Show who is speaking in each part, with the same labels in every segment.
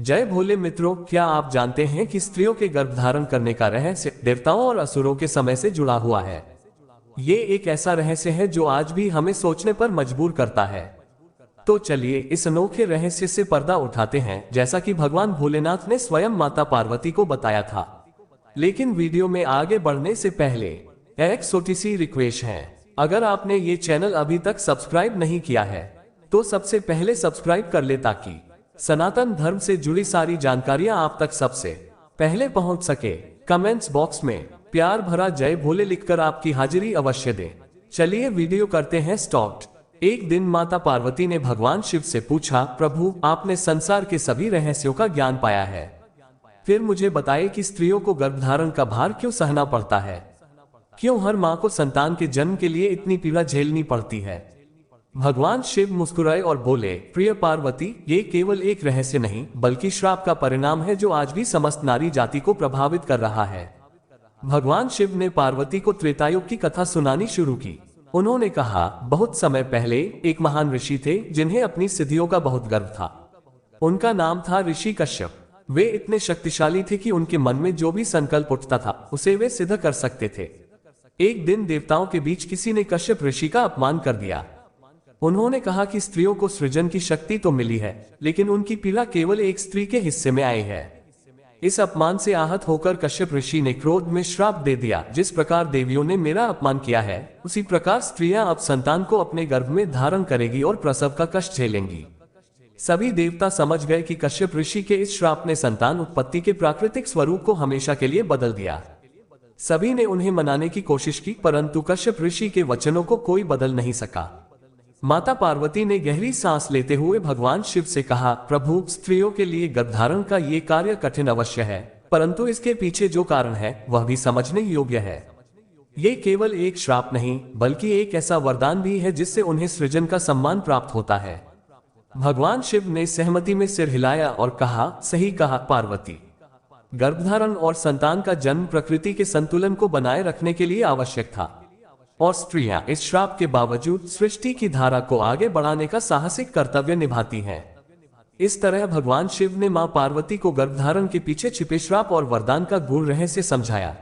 Speaker 1: जय भोले मित्रों, क्या आप जानते हैं कि स्त्रियों के गर्भधारण करने का रहस्य देवताओं और असुरों के समय से जुड़ा हुआ है। ये एक ऐसा रहस्य है जो आज भी हमें सोचने पर मजबूर करता है। तो चलिए इस अनोखे रहस्य से पर्दा उठाते हैं, जैसा कि भगवान भोलेनाथ ने स्वयं माता पार्वती को बताया था। लेकिन वीडियो में आगे बढ़ने से पहले एक छोटी सी रिक्वेस्ट है। अगर आपने ये चैनल अभी तक सब्सक्राइब नहीं किया है तो सबसे पहले सब्सक्राइब कर ले, ताकि सनातन धर्म से जुड़ी सारी जानकारियां आप तक सबसे पहले पहुंच सके। कमेंट्स बॉक्स में प्यार भरा जय भोले लिखकर आपकी हाजिरी अवश्य दें। चलिए वीडियो करते हैं स्टार्ट। एक दिन माता पार्वती ने भगवान शिव से पूछा, प्रभु आपने संसार के सभी रहस्यों का ज्ञान पाया है, फिर मुझे बताइए कि स्त्रियों को गर्भधारण का भार क्यों सहना पड़ता है। क्यों हर माँ को संतान के जन्म के लिए इतनी पीड़ा झेलनी पड़ती है। भगवान शिव मुस्कुराए और बोले, प्रिय पार्वती, ये केवल एक रहस्य नहीं बल्कि श्राप का परिणाम है जो आज भी समस्त नारी जाति को प्रभावित कर रहा है। भगवान शिव ने पार्वती को त्रेतायुग की कथा सुनानी शुरू की। उन्होंने कहा, बहुत समय पहले एक महान ऋषि थे जिन्हें अपनी सिद्धियों का बहुत गर्व था। उनका नाम था ऋषि कश्यप। वे इतने शक्तिशाली थे कि उनके मन में जो भी संकल्प उठता था उसे वे सिद्ध कर सकते थे। एक दिन देवताओं के बीच किसी ने कश्यप ऋषि का अपमान कर दिया। उन्होंने कहा कि स्त्रियों को सृजन की शक्ति तो मिली है, लेकिन उनकी पीड़ा केवल एक स्त्री के हिस्से में आई है। इस अपमान से आहत होकर कश्यप ऋषि ने क्रोध में श्राप दे दिया, जिस प्रकार देवियों ने मेरा अपमान किया है उसी प्रकार स्त्रियां अब संतान को अपने गर्भ में धारण करेगी और प्रसव का कष्ट झेलेंगी। सभी देवता समझ गए कि कश्यप ऋषि के इस श्राप ने संतान उत्पत्ति के प्राकृतिक स्वरूप को हमेशा के लिए बदल दिया। सभी ने उन्हें मनाने की कोशिश की, परंतु कश्यप ऋषि के वचनों को कोई बदल नहीं सका। माता पार्वती ने गहरी सांस लेते हुए भगवान शिव से कहा, प्रभु स्त्रियों के लिए गर्भधारण का ये कार्य कठिन अवश्य है, परंतु इसके पीछे जो कारण है वह भी समझने योग्य है। ये केवल एक श्राप नहीं बल्कि एक ऐसा वरदान भी है जिससे उन्हें सृजन का सम्मान प्राप्त होता है। भगवान शिव ने सहमति में सिर हिलाया और कहा, सही कहा पार्वती। गर्भधारण और संतान का जन्म प्रकृति के संतुलन को बनाए रखने के लिए आवश्यक था, और स्त्रियां इस श्राप के बावजूद सृष्टि की धारा को आगे बढ़ाने का साहसिक कर्तव्य निभाती हैं। इस तरह भगवान शिव ने मां पार्वती को गर्भधारण के पीछे छिपे श्राप और वरदान का गूढ़ रहस्य समझाया।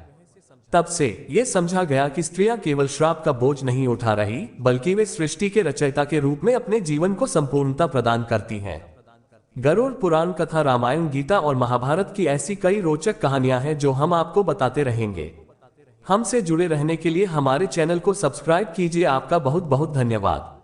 Speaker 1: तब से यह समझा गया कि स्त्रियां केवल श्राप का बोझ नहीं उठा रही, बल्कि वे सृष्टि के रचयिता के रूप में अपने जीवन को संपूर्णता प्रदान करती हैं। गरुड़ पुराण कथा, रामायण, गीता और महाभारत की ऐसी कई रोचक कहानियां हैं जो हम आपको बताते रहेंगे। हमसे जुड़े रहने के लिए हमारे चैनल को सब्सक्राइब कीजिए। आपका बहुत बहुत धन्यवाद।